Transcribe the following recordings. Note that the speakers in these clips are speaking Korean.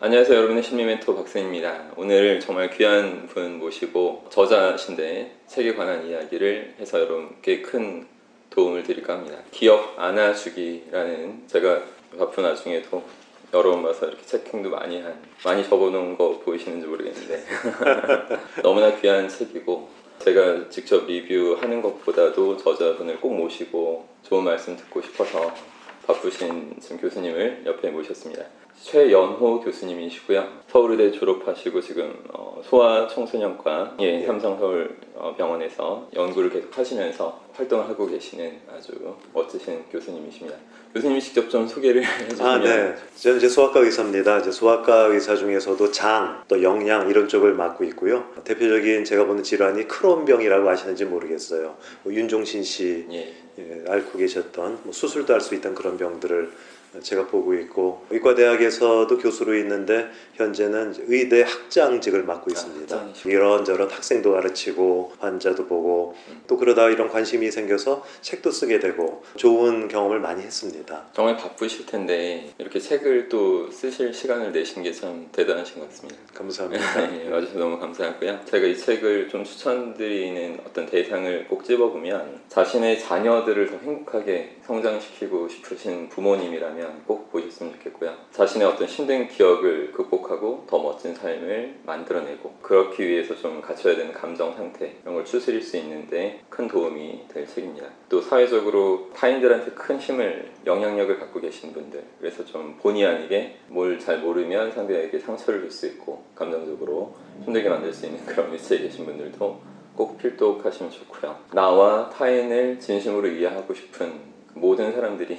안녕하세요. 여러분의 심리 멘토 박사입니다. 오늘 정말 귀한 분 모시고 저자신데 책에 관한 이야기를 해서 여러분께 큰 도움을 드릴까 합니다. 기억 안아주기라는, 제가 바쁜 와중에도 여러 번 봐서 이렇게 체킹도 많이 적어놓은 거 보이시는지 모르겠는데 너무나 귀한 책이고, 제가 직접 리뷰하는 것보다도 저자분을 꼭 모시고 좋은 말씀 듣고 싶어서 바쁘신 지금 교수님을 옆에 모셨습니다. 최연호 교수님이시고요. 서울의대 졸업하시고 지금 소아청소년과 삼성서울병원에서 연구를 계속 하시면서 활동을 하고 계시는 아주 멋지신 교수님이십니다. 교수님이 직접 좀 소개를 해주시면. 네. 저는 이제 소아과 의사입니다. 이제 소아과 의사 중에서도 장, 또 영양 이런 쪽을 맡고 있고요. 대표적인 제가 보는 질환이 크론병이라고 아시는지 모르겠어요. 윤종신 씨 앓고 계셨던 수술도 할 수 있던 그런 병들을 제가 보고 있고, 의과대학에서도 교수로 있는데 현재는 의대 학장직을 맡고 있습니다. 이런저런 학생도 가르치고 환자도 보고 또 그러다 이런 관심이 생겨서 책도 쓰게 되고 좋은 경험을 많이 했습니다. 정말 바쁘실 텐데 이렇게 책을 또 쓰실 시간을 내신 게 참 대단하신 것 같습니다. 감사합니다. 와주셔서 너무 감사하고요. 제가 이 책을 좀 추천드리는 어떤 대상을 꼭 집어보면, 자신의 자녀들을 더 행복하게 성장시키고 싶으신 부모님이라면 꼭 보셨으면 좋겠고요. 자신의 어떤 힘든 기억을 극복하고 더 멋진 삶을 만들어내고, 그렇기 위해서 좀 갖춰야 되는 감정 상태, 이런 걸 추스릴 수 있는데 큰 도움이 될 책입니다. 또 사회적으로 타인들한테 큰 힘을, 영향력을 갖고 계신 분들, 그래서 좀 본의 아니게 뭘 잘 모르면 상대에게 상처를 줄 수 있고 감정적으로 힘들게 만들 수 있는 그런 위치에 계신 분들도 꼭 필독하시면 좋고요. 나와 타인을 진심으로 이해하고 싶은 모든 사람들이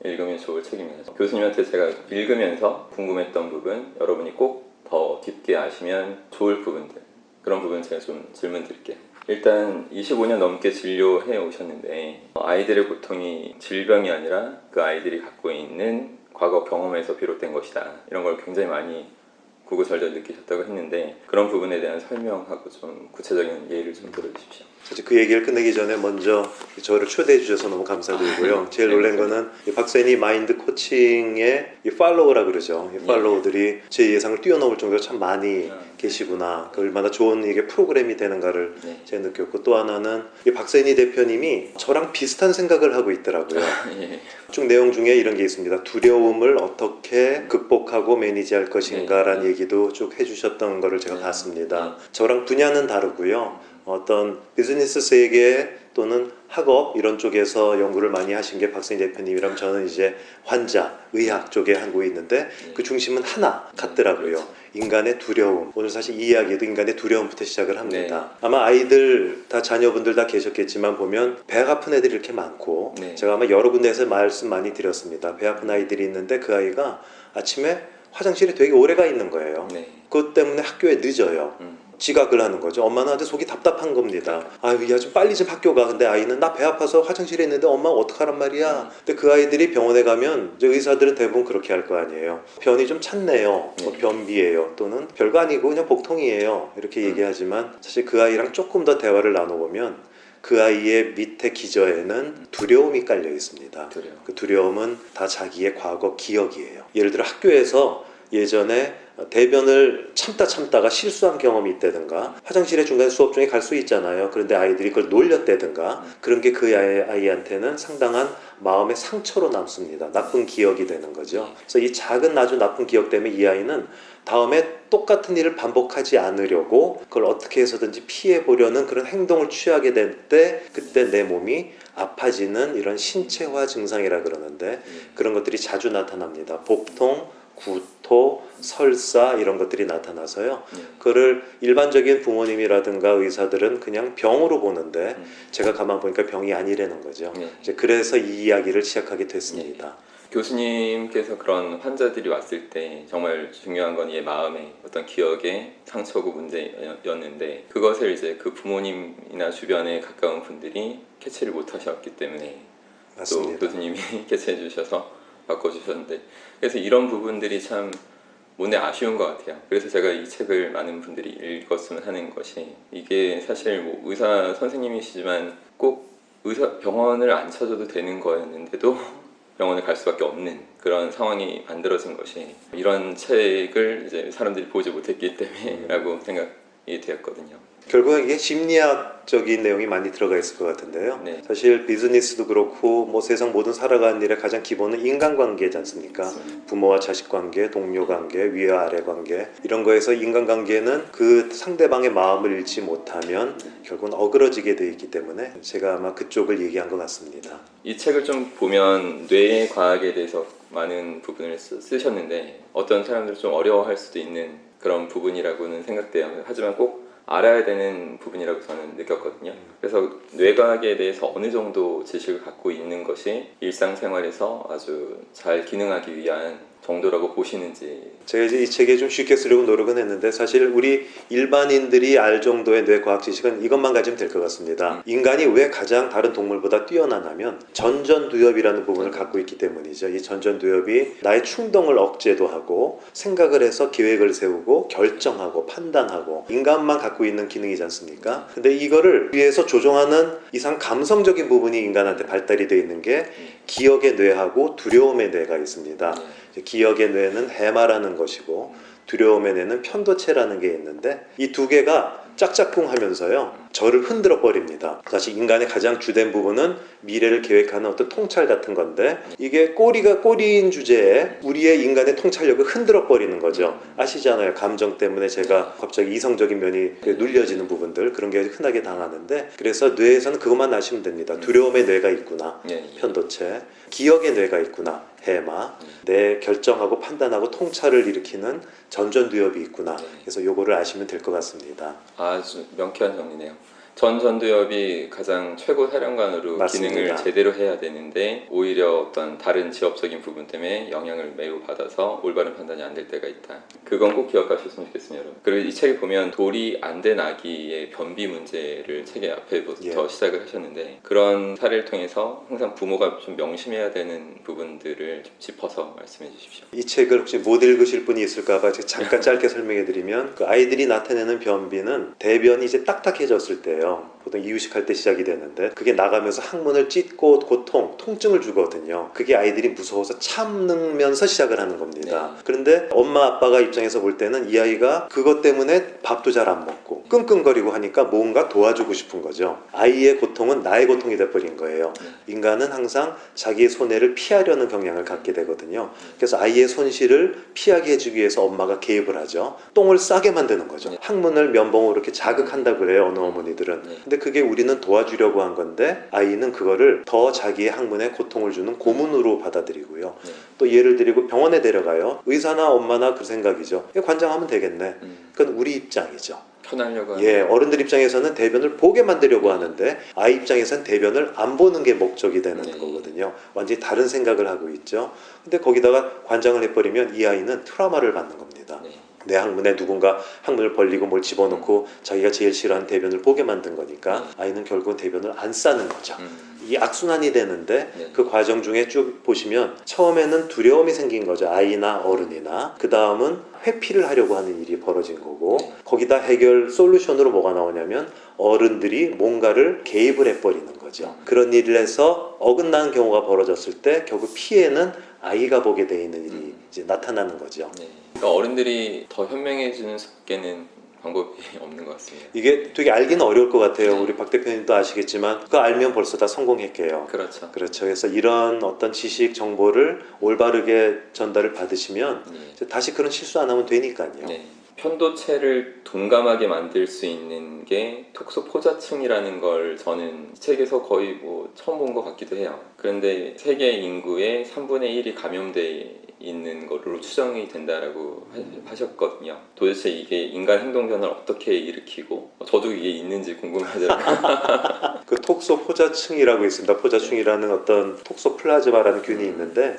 읽으면 좋을 책입니다. 교수님한테 제가 읽으면서 궁금했던 부분, 여러분이 꼭 더 깊게 아시면 좋을 부분들, 그런 부분 제가 좀 질문 드릴게요. 일단 25년 넘게 진료해 오셨는데, 아이들의 고통이 질병이 아니라 그 아이들이 갖고 있는 과거 경험에서 비롯된 것이다, 이런 걸 굉장히 많이 구구절절 느끼셨다고 했는데, 그런 부분에 대한 설명하고 좀 구체적인 예를 좀 들어주십시오. 사실 그 얘기를 끝내기 전에 먼저 저를 초대해 주셔서 너무 감사드리고요. 제일 놀란 거는 박사님이 마인드 코칭의 이 팔로워라 그러죠. 이 팔로워들이 제 예상을 뛰어넘을 정도로 참 많이 계시구나. 그 얼마나 좋은 이게 프로그램이 되는가를 제가 느꼈고, 또 하나는 이 박사님 대표님이 저랑 비슷한 생각을 하고 있더라고요. 쭉 내용 중에 이런 게 있습니다. 두려움을 어떻게 극복하고 매니지할 것인가라는 얘기도 쭉 해주셨던 거를 제가 봤습니다. 저랑 분야는 다르고요. 어떤 비즈니스 세계 또는 학업 이런 쪽에서 연구를 많이 하신 게 박사님 대표님이라면, 저는 이제 환자, 의학 쪽에 하고 있는데 그 중심은 하나 같더라고요. 인간의 두려움. 오늘 사실 이 이야기도 인간의 두려움부터 시작을 합니다. 아마 아이들 다, 자녀분들 다 계셨겠지만 보면 배가 아픈 애들이 이렇게 많고, 제가 아마 여러 군데에서 말씀 많이 드렸습니다. 배 아픈 아이들이 있는데 그 아이가 아침에 화장실에 되게 오래 가 있는 거예요. 그것 때문에 학교에 늦어요. 지각을 하는 거죠. 엄마는 아주 속이 답답한 겁니다. 아유, 야, 좀 빨리 좀 학교 가. 근데 아이는 나 배 아파서 화장실에 있는데 엄마 어떡하란 말이야. 근데 그 아이들이 병원에 가면 이제 의사들은 대부분 그렇게 할 거 아니에요. 변이 좀 찼네요. 변비예요. 또는 별거 아니고 그냥 복통이에요. 이렇게 얘기하지만 사실 그 아이랑 조금 더 대화를 나눠보면 그 아이의 밑에 기저에는 두려움이 깔려 있습니다. 그 두려움은 다 자기의 과거 기억이에요. 예를 들어 학교에서 예전에 대변을 참다가 실수한 경험이 있다든가, 화장실에 중간에 수업 중에 갈 수 있잖아요. 그런데 아이들이 그걸 놀렸다든가, 그런 게 그 아이한테는 상당한 마음의 상처로 남습니다. 나쁜 기억이 되는 거죠. 그래서 이 작은 아주 나쁜 기억 때문에 이 아이는 다음에 똑같은 일을 반복하지 않으려고 그걸 어떻게 해서든지 피해보려는 그런 행동을 취하게 될 때, 그때 내 몸이 아파지는 이런 신체화 증상이라 그러는데, 그런 것들이 자주 나타납니다. 복통, 구토, 설사 이런 것들이 나타나서요. 그거를 일반적인 부모님이라든가 의사들은 그냥 병으로 보는데 제가 가만 보니까 병이 아니라는 거죠. 이제 그래서 이 이야기를 시작하게 됐습니다. 교수님께서 그런 환자들이 왔을 때 정말 중요한 건 얘 마음의 어떤 기억의 상처고 문제였는데, 그것을 이제 그 부모님이나 주변에 가까운 분들이 캐치를 못 하셨기 때문에 맞습니다. 또 교수님이 캐치해 주셔서 바꿔주셨는데, 그래서 이런 부분들이 참 몸에 아쉬운 것 같아요. 그래서 제가 이 책을 많은 분들이 읽었으면 하는 것이, 이게 사실 뭐 의사 선생님이시지만 꼭 병원을 안 찾아도 되는 거였는데도 병원을 갈 수밖에 없는 그런 상황이 만들어진 것이 이런 책을 이제 사람들이 보지 못했기 때문에라고 생각이 되었거든요. 결국은 이게 심리학적인 내용이 많이 들어가 있을 것 같은데요. 네. 사실 비즈니스도 그렇고 뭐 세상 모든 살아가는 일의 가장 기본은 인간관계지 않습니까? 맞습니다. 부모와 자식 관계, 동료 관계, 위와 아래 관계 이런 거에서 인간관계는 그 상대방의 마음을 읽지 못하면 결국은 어그러지게 돼 있기 때문에 제가 아마 그쪽을 얘기한 것 같습니다. 이 책을 좀 보면 뇌의 과학에 대해서 많은 부분을 쓰셨는데 어떤 사람들은 좀 어려워할 수도 있는 그런 부분이라고는 생각돼요. 하지만 꼭 알아야 되는 부분이라고 저는 느꼈거든요. 그래서 뇌과학에 대해서 어느 정도 지식을 갖고 있는 것이 일상생활에서 아주 잘 기능하기 위한 정도라고 보시는지. 제가 이제 이 책에 좀 쉽게 쓰려고 노력은 했는데 사실 우리 일반인들이 알 정도의 뇌과학 지식은 이것만 가지면 될 것 같습니다. 인간이 왜 가장 다른 동물보다 뛰어나냐면 전전두엽이라는 부분을 갖고 있기 때문이죠. 이 전전두엽이 나의 충동을 억제도 하고 생각을 해서 계획을 세우고 결정하고 판단하고 인간만 갖고 있는 기능이지 않습니까? 근데 이거를 위해서 조종하는 이상 감성적인 부분이 인간한테 발달이 되어 있는 게 기억의 뇌하고 두려움의 뇌가 있습니다. 기억의 뇌는 해마라는 것이고 두려움의 뇌는 편도체라는 게 있는데 이 두 개가 짝짝꿍 하면서요 저를 흔들어 버립니다. 사실 인간의 가장 주된 부분은 미래를 계획하는 어떤 통찰 같은 건데 이게 꼬리인 주제에 우리의 인간의 통찰력을 흔들어 버리는 거죠. 아시잖아요. 감정 때문에 제가 갑자기 이성적인 면이 눌려지는 부분들 그런 게 흔하게 당하는데 그래서 뇌에서는 그것만 아시면 됩니다. 두려움의 뇌가 있구나 편도체, 기억의 뇌가 있구나 해마, 내 결정하고 판단하고 통찰을 일으키는 전전두엽이 있구나. 그래서 요거를 아시면 될 것 같습니다. 아주 명쾌한 정리네요. 전두엽이 가장 최고 사령관으로 맞습니다. 기능을 제대로 해야 되는데 오히려 어떤 다른 지엽적인 부분 때문에 영향을 매우 받아서 올바른 판단이 안 될 때가 있다. 그건 꼭 기억하셨으면 좋겠습니다, 여러분. 그리고 이 책에 보면 돌이 안 된 아기의 변비 문제를 책의 앞에부터 시작을 하셨는데 그런 사례를 통해서 항상 부모가 좀 명심해야 되는 부분들을 좀 짚어서 말씀해 주십시오. 이 책을 혹시 못 읽으실 분이 있을까봐 제가 잠깐 짧게 설명해드리면 그 아이들이 나타내는 변비는 대변이 이제 딱딱해졌을 때예요. 보통 이유식할 때 시작이 되는데 그게 나가면서 항문을 찢고 통증을 주거든요. 그게 아이들이 무서워서 참으면서 시작을 하는 겁니다. 그런데 엄마 아빠가 입장에서 볼 때는 이 아이가 그것 때문에 밥도 잘 안 먹고 끙끙거리고 하니까 뭔가 도와주고 싶은 거죠. 아이의 고통은 나의 고통이 돼버린 거예요. 인간은 항상 자기의 손해를 피하려는 경향을 갖게 되거든요. 그래서 아이의 손실을 피하게 해주기 위해서 엄마가 개입을 하죠. 똥을 싸게 만드는 거죠. 항문을 면봉으로 이렇게 자극한다고 그래요. 어느 어머니들은. 근데 그게 우리는 도와주려고 한 건데 아이는 그거를 더 자기의 항문에 고통을 주는 고문으로 받아들이고요. 또 예를 들고 병원에 데려가요. 의사나 엄마나 그 생각이죠. 관장하면 되겠네. 그건 우리 입장이죠. 편하려고 하는. 어른들 입장에서는 대변을 보게 만들려고 하는데 아이 입장에서는 대변을 안 보는 게 목적이 되는 거거든요. 완전히 다른 생각을 하고 있죠. 근데 거기다가 관장을 해버리면 이 아이는 트라우마를 받는 겁니다. 내 항문에 누군가 항문을 벌리고 뭘 집어넣고 자기가 제일 싫어하는 대변을 보게 만든 거니까 아이는 결국은 대변을 안 싸는 거죠. 이 악순환이 되는데 그 과정 중에 쭉 보시면 처음에는 두려움이 생긴 거죠. 아이나 어른이나. 그 다음은 회피를 하려고 하는 일이 벌어진 거고 거기다 해결 솔루션으로 뭐가 나오냐면 어른들이 뭔가를 개입을 해버리는 거죠. 그런 일을 해서 어긋나는 경우가 벌어졌을 때 결국 피해는 아이가 보게 돼 있는 일이 이제 나타나는 거죠. 그러니까 어른들이 더 현명해지는 습계는 방법이 없는 것 같습니다. 이게 되게 알기는 어려울 것 같아요. 우리 박 대표님도 아시겠지만 그거 알면 벌써 다 성공했게요. 그렇죠. 그래서 이런 어떤 지식 정보를 올바르게 전달을 받으시면 이제 다시 그런 실수 안 하면 되니까요. 편도체를 둔감하게 만들 수 있는 게 톡소포자층이라는 걸 저는 책에서 거의 뭐 처음 본 것 같기도 해요. 그런데 세계 인구의 3분의 1이 감염돼 있는 걸로 추정이 된다라고 하셨거든요. 도대체 이게 인간 행동 변화를 어떻게 일으키고 저도 이게 있는지 궁금하더라고요. 그 톡소포자층이라고 있습니다. 포자층이라는 어떤 톡소플라즈마라는 균이 있는데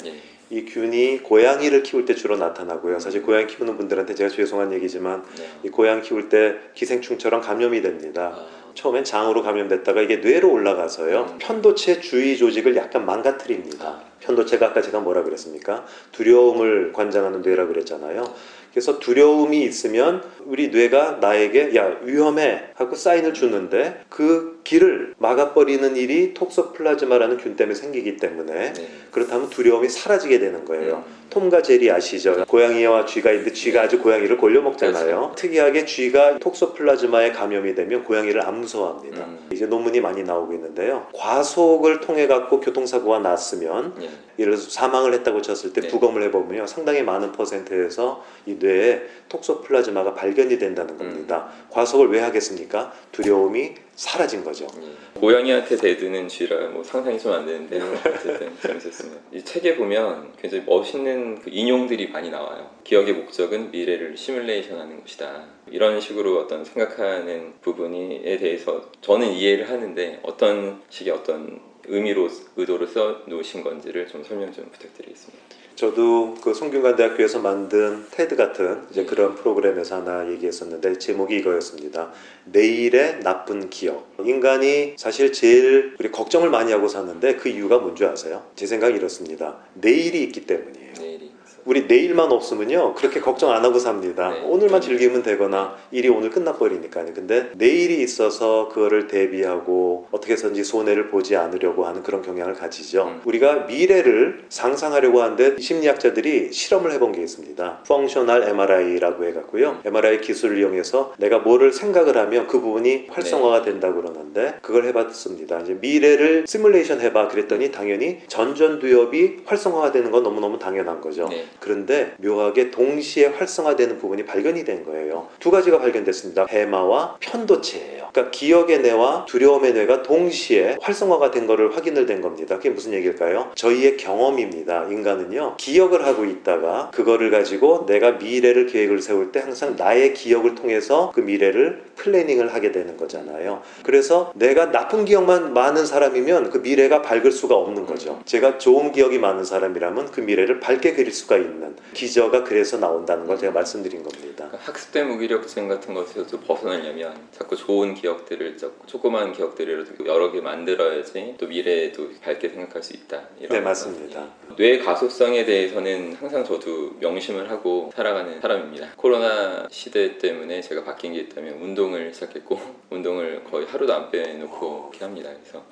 이 균이 고양이를 키울 때 주로 나타나고요. 사실 고양이 키우는 분들한테 제가 죄송한 얘기지만 이 고양이 키울 때 기생충처럼 감염이 됩니다. 처음엔 장으로 감염됐다가 이게 뇌로 올라가서요. 편도체 주위 조직을 약간 망가뜨립니다. 편도체가 아까 제가 뭐라 그랬습니까? 두려움을 관장하는 뇌라 그랬잖아요. 그래서 두려움이 있으면 우리 뇌가 나에게 야 위험해 하고 사인을 주는데 그 길을 막아버리는 일이 톡소플라즈마라는 균 때문에 생기기 때문에 네. 그렇다면 두려움이 사라지게 되는 거예요. 톰과 제리 아시죠? 고양이와 쥐가 있는데 쥐가 아주 고양이를 골려 먹잖아요. 특이하게 쥐가 톡소플라즈마에 감염이 되면 고양이를 안 무서워합니다. 이제 논문이 많이 나오고 있는데요. 과속을 통해 갖고 교통사고가 났으면 예. 예를 들어서 사망을 했다고 쳤을 때 네. 부검을 해보면요. 상당히 많은 퍼센트에서 이 뇌에 톡소플라즈마가 발견이 된다는 겁니다. 과속을 왜 하겠습니까? 두려움이 사라진 거죠. 고양이한테 대드는 쥐라 뭐 상상이 좀 안 되는데요. 어쨌든 재밌었습니다. 이 책에 보면 굉장히 멋있는 그 인용들이 많이 나와요. 기억의 목적은 미래를 시뮬레이션하는 것이다. 이런 식으로 어떤 생각하는 부분에 대해서 저는 이해를 하는데 어떤 식의 어떤 의도로 써 놓으신 건지를 좀 설명 좀 부탁드리겠습니다. 저도 그 성균관대학교에서 만든 테드 같은 이제 그런 프로그램에서 하나 얘기했었는데 제목이 이거였습니다. 내일의 나쁜 기억. 인간이 사실 제일 우리 걱정을 많이 하고 사는데 그 이유가 뭔지 아세요? 제 생각이 이렇습니다. 내일이 있기 때문이에요. 내일이 우리 내일만 없으면요 그렇게 걱정 안 하고 삽니다. 네. 오늘만 즐기면 되거나 일이 오늘 끝나버리니까요. 근데 내일이 있어서 그거를 대비하고 어떻게 해서든지 손해를 보지 않으려고 하는 그런 경향을 가지죠. 우리가 미래를 상상하려고 하는데 심리학자들이 실험을 해본 게 있습니다. 펑셔널 MRI라고 해갖고요. MRI 기술을 이용해서 내가 뭐를 생각을 하면 그 부분이 활성화가 된다고 그러는데 그걸 해봤습니다. 이제 미래를 시뮬레이션 해봐 그랬더니 당연히 전전두엽이 활성화가 되는 건 너무너무 당연한 거죠. 네. 그런데 묘하게 동시에 활성화되는 부분이 발견이 된 거예요. 두 가지가 발견됐습니다. 해마와 편도체예요. 그러니까 기억의 뇌와 두려움의 뇌가 동시에 활성화가 된 거를 확인을 된 겁니다. 그게 무슨 얘기일까요? 저희의 경험입니다. 인간은요 기억을 하고 있다가 그거를 가지고 내가 미래를 계획을 세울 때 항상 나의 기억을 통해서 그 미래를 플래닝을 하게 되는 거잖아요. 그래서 내가 나쁜 기억만 많은 사람이면 그 미래가 밝을 수가 없는 거죠. 제가 좋은 기억이 많은 사람이라면 그 미래를 밝게 그릴 수가 있는 기저가 그래서 나온다는 걸 제가 말씀드린 겁니다. 그러니까 학습된 무기력증 같은 것에서 벗어나려면 자꾸 좋은 기억들을 조그마한 기억들이라도 여러 개 만들어야지 또 미래에도 밝게 생각할 수 있다. 이런 네, 맞습니다. 뇌 가소성에 대해서는 항상 저도 명심을 하고 살아가는 사람입니다. 코로나 시대 때문에 제가 바뀐 게 있다면 운동을 시작했고 운동을 거의 하루도 안 빼놓고 이렇게 합니다. 그래서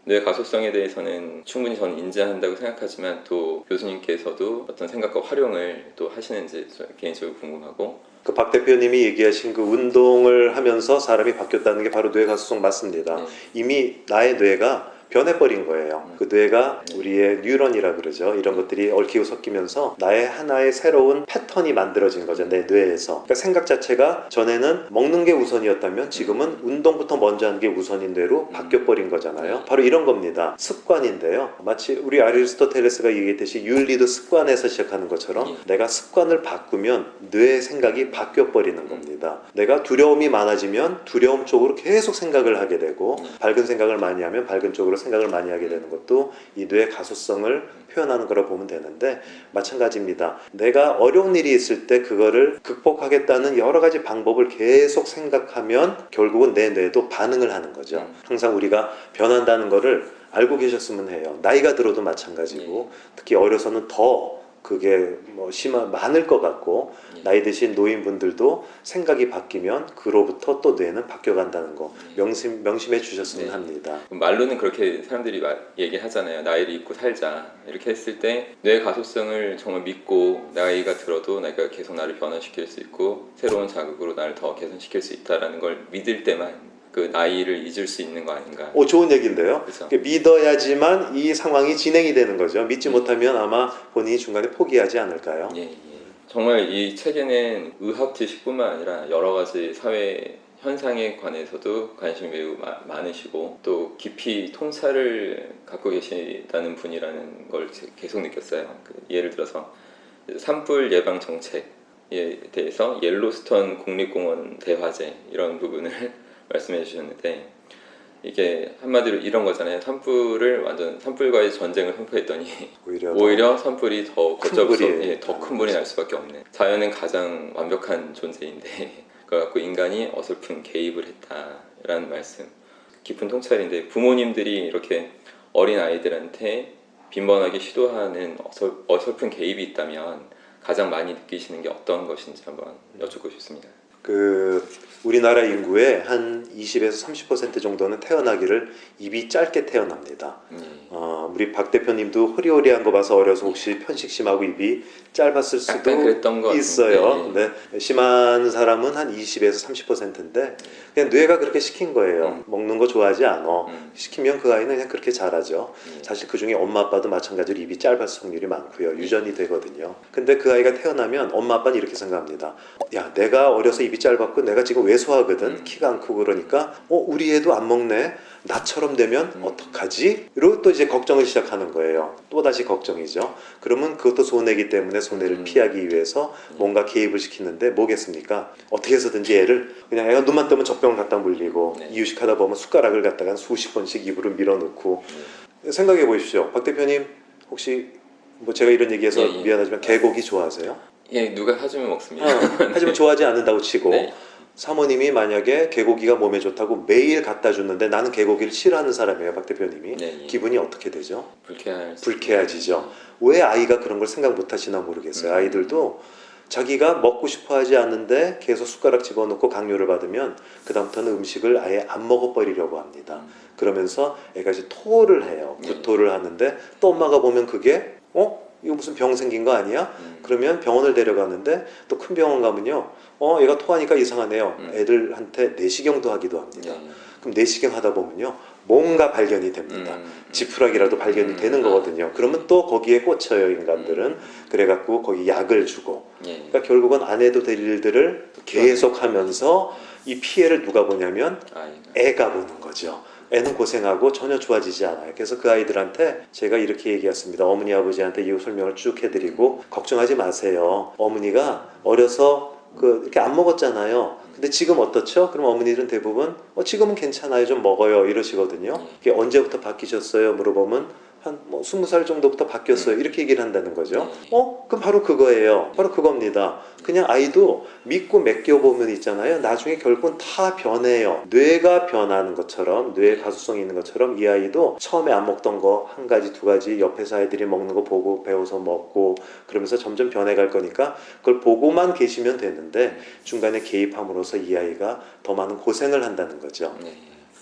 뇌 가소성에 대해서는 충분히 저는 인지한다고 생각하지만 또 교수님께서도 어떤 생각과 활용을 또 하시는지 개인적으로 궁금하고 그 박 대표님이 얘기하신 그 운동을 하면서 사람이 바뀌었다는 게 바로 뇌 가소성 맞습니다. 이미 나의 뇌가 변해버린 거예요. 그 뇌가 우리의 뉴런이라 그러죠. 이런 것들이 얽히고 섞이면서 나의 하나의 새로운 패턴이 만들어진 거죠. 내 뇌에서. 그러니까 생각 자체가 전에는 먹는 게 우선이었다면 지금은 운동부터 먼저 하는 게 우선인 뇌로 바뀌어버린 거잖아요. 바로 이런 겁니다. 습관인데요. 마치 우리 아리스토텔레스가 얘기했듯이 윤리도 습관에서 시작하는 것처럼 내가 습관을 바꾸면 뇌의 생각이 바뀌어버리는 겁니다. 내가 두려움이 많아지면 두려움 쪽으로 계속 생각을 하게 되고 밝은 생각을 많이 하면 밝은 쪽으로 생각을 많이 하게 되는 것도 이 뇌의 가소성을 표현하는 거라고 보면 되는데 마찬가지입니다. 내가 어려운 일이 있을 때 그거를 극복하겠다는 여러 가지 방법을 계속 생각하면 결국은 내 뇌도 반응을 하는 거죠. 항상 우리가 변한다는 거를 알고 계셨으면 해요. 나이가 들어도 마찬가지고 특히 어려서는 더 그게 많을 것 같고 나이 드신 노인분들도 생각이 바뀌면 그로부터 또 뇌는 바뀌어간다는 거 명심해 주셨으면 합니다. 말로는 그렇게 사람들이 얘기하잖아요. 나이를 잊고 살자 이렇게 했을 때 뇌 가소성을 정말 믿고 나이가 들어도 내가 계속 나를 변화시킬 수 있고 새로운 자극으로 나를 더 개선시킬 수 있다는 걸 믿을 때만 그 나이를 잊을 수 있는 거 아닌가. 좋은 얘기인데요. 그렇죠. 믿어야지만 이 상황이 진행이 되는 거죠. 믿지 못하면 아마 본인이 중간에 포기하지 않을까요? 정말 이 책에는 의학 지식뿐만 아니라 여러 가지 사회 현상에 관해서도 관심이 매우 많으시고 또 깊이 통찰을 갖고 계시다는 분이라는 걸 계속 느꼈어요. 예를 들어서 산불 예방 정책에 대해서 옐로스톤 국립공원 대화제 이런 부분을 말씀해 주셨는데 이게 한마디로 이런 거잖아요. 산불과의 전쟁을 선포했더니 오히려 산불이 더 걷잡을 더 큰 불이 날 수밖에 없는. 자연은 가장 완벽한 존재인데 그걸 갖고 인간이 어설픈 개입을 했다라는 말씀. 깊은 통찰인데 부모님들이 이렇게 어린 아이들한테 빈번하게 시도하는 어설픈 개입이 있다면 가장 많이 느끼시는 게 어떤 것인지 한번 여쭙고 싶습니다. 우리나라 인구의 한 20에서 30% 정도는 태어나기를 입이 짧게 태어납니다. 우리 박 대표님도 호리호리한 거 봐서 어려서 혹시 편식 심하고 입이 짧았을 수도 약간 그랬던 것 있어요. 같은데, 네. 심한 사람은 한 20에서 30%인데 그냥 뇌가 그렇게 시킨 거예요. 먹는 거 좋아하지 않아. 시키면 그 아이는 그냥 그렇게 자라죠. 사실 그 중에 엄마 아빠도 마찬가지로 입이 짧았을 확률이 많고요. 유전이 되거든요. 근데 그 아이가 태어나면 엄마 아빠는 이렇게 생각합니다. 야, 내가 어려서 입이 짧았고 내가 지금 왜소하거든. 키가 안 크고 그러니까 우리 애도 안 먹네. 나처럼 되면 어떡하지? 이러고 또 이제 걱정을 시작하는 거예요. 또다시 걱정이죠. 그러면 그것도 손해이기 때문에 손해를 피하기 위해서 뭔가 개입을 시키는데 뭐겠습니까? 어떻게 해서든지 애를 그냥 애가 눈만 뜨면 젖병을 갖다 물리고 이유식하다 보면 숟가락을 갖다가 수십 번씩 입으로 밀어넣고 생각해 보십시오. 박 대표님 혹시 뭐 제가 이런 얘기해서 미안하지만 개고기 좋아하세요? 예, 누가 사주면 먹습니다. 하지만 좋아하지 않는다고 치고 네. 사모님이 만약에 개고기가 몸에 좋다고 매일 갖다 주는데 나는 개고기를 싫어하는 사람이에요. 박 대표님이. 기분이 어떻게 되죠? 불쾌해지죠. 왜 아이가 그런 걸 생각 못 하시나 모르겠어요. 아이들도 자기가 먹고 싶어 하지 않는데 계속 숟가락 집어넣고 강요를 받으면 그 다음부터는 음식을 아예 안 먹어버리려고 합니다. 그러면서 애가 이제 토를 해요. 구토를 하는데 또 엄마가 보면 그게 이거 무슨 병 생긴 거 아니야? 그러면 병원을 데려가는데 또 큰 병원 가면요. 얘가 토하니까 이상하네요. 애들한테 내시경도 하기도 합니다. 그럼 내시경 하다 보면요. 뭔가 발견이 됩니다. 지푸라기라도 발견이 되는 거거든요. 그러면 또 거기에 꽂혀요, 인간들은. 그래갖고 거기 약을 주고. 그러니까 결국은 안 해도 될 일들을 계속 하면서 이 피해를 누가 보냐면 애가 보는 거죠. 애는 고생하고 전혀 좋아지지 않아요. 그래서 그 아이들한테 제가 이렇게 얘기했습니다. 어머니 아버지한테 이후 설명을 쭉 해드리고 걱정하지 마세요. 어머니가 어려서 이렇게 안 먹었잖아요. 근데 지금 어떻죠? 그럼 어머니들은 대부분 지금은 괜찮아요. 좀 먹어요. 이러시거든요. 이게 언제부터 바뀌셨어요? 물어보면 한 20살 정도부터 바뀌었어요. 이렇게 얘기를 한다는 거죠. 그럼 바로 그거예요. 바로 그겁니다. 그냥 아이도 믿고 맡겨보면 있잖아요. 나중에 결국은 다 변해요. 뇌가 변하는 것처럼, 뇌에 가수성이 있는 것처럼 이 아이도 처음에 안 먹던 거 한 가지, 두 가지 옆에서 아이들이 먹는 거 보고 배워서 먹고 그러면서 점점 변해갈 거니까 그걸 보고만 계시면 되는데 중간에 개입함으로써 이 아이가 더 많은 고생을 한다는 거죠.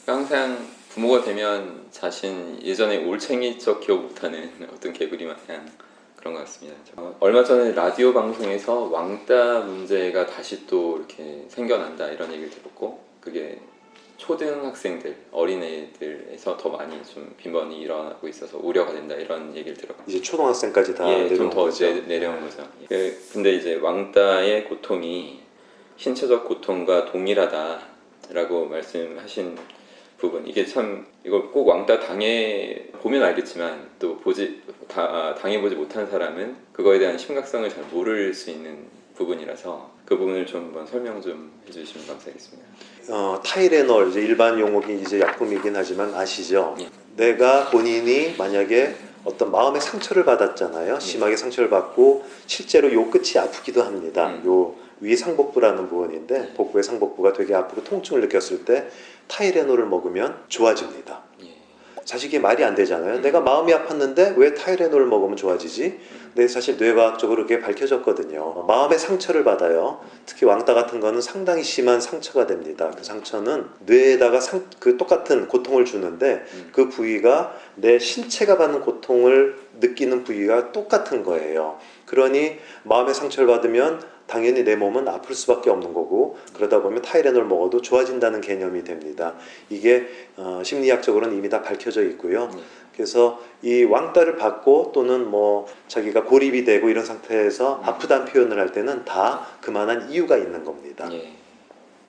항상 부모가 되면 자신 예전에 올챙이적 기억 못하는 어떤 개구리 마냥 그런 것 같습니다. 얼마 전에 라디오 방송에서 왕따 문제가 다시 또 이렇게 생겨난다 이런 얘기를 들었고 그게 초등학생들, 어린애들에서 더 많이 좀 빈번히 일어나고 있어서 우려가 된다 이런 얘기를 들었거든요. 이제 초등학생까지 다 내려온 거죠. 내려온 거죠. 근데 이제 왕따의 고통이 신체적 고통과 동일하다라고 말씀하신 부분 이게 참 이걸 꼭 왕따 당해 보면 알겠지만 또 당해보지 못한 사람은 그거에 대한 심각성을 잘 모를 수 있는 부분이라서 그 부분을 좀 한번 설명 좀 해주시면 감사하겠습니다. 타이레놀 이제 일반 용어긴 이제 약품이긴 하지만 아시죠? 내가 본인이 만약에 어떤 마음의 상처를 받았잖아요. 심하게 상처를 받고 실제로 요 끝이 아프기도 합니다. 요 위 상복부라는 부분인데 복부의 상복부가 되게 아프고 통증을 느꼈을 때 타이레놀을 먹으면 좋아집니다. 사실 이게 말이 안 되잖아요. 내가 마음이 아팠는데 왜 타이레놀을 먹으면 좋아지지? 근데 사실 뇌과학적으로 그게 밝혀졌거든요. 마음의 상처를 받아요. 특히 왕따 같은 거는 상당히 심한 상처가 됩니다. 그 상처는 뇌에다가 그 똑같은 고통을 주는데 그 부위가 내 신체가 받는 고통을 느끼는 부위가 똑같은 거예요. 그러니 마음의 상처를 받으면 당연히 내 몸은 아플 수밖에 없는 거고 그러다 보면 타이레놀 먹어도 좋아진다는 개념이 됩니다. 이게 심리학적으로는 이미 다 밝혀져 있고요. 그래서 이 왕따를 받고 또는 뭐 자기가 고립이 되고 이런 상태에서 아프다는 표현을 할 때는 다 그만한 이유가 있는 겁니다.